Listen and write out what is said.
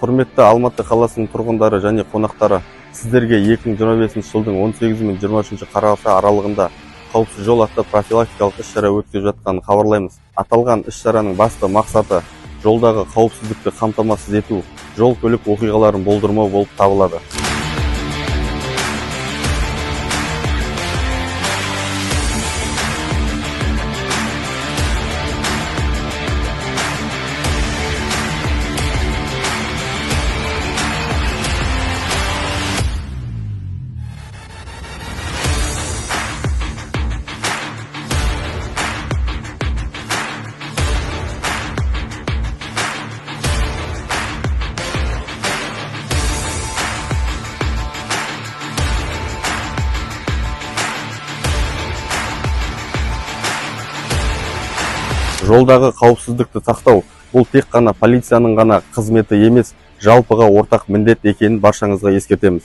Құрметті Алматы қаласының тұрғындары және қонақтары, сіздерге 2025 жылдың 18 мен 23 қараша аралығында қауіпсіз жол атты профилактикалық іс-шара өткізіп жатқанын хабарлаймыз. Аталған іс-шараның басты мақсаты жолдағы қауіпсіздікті қамтамасыз ету, жол-көлік оқиғаларын болдырмау болып табылады. Жолдағы қауіпсіздікті сақтау бұл тек қана полицияның ғана қызметі емес, жалпыға ортақ міндет екенін баршаңызға ескертеміз.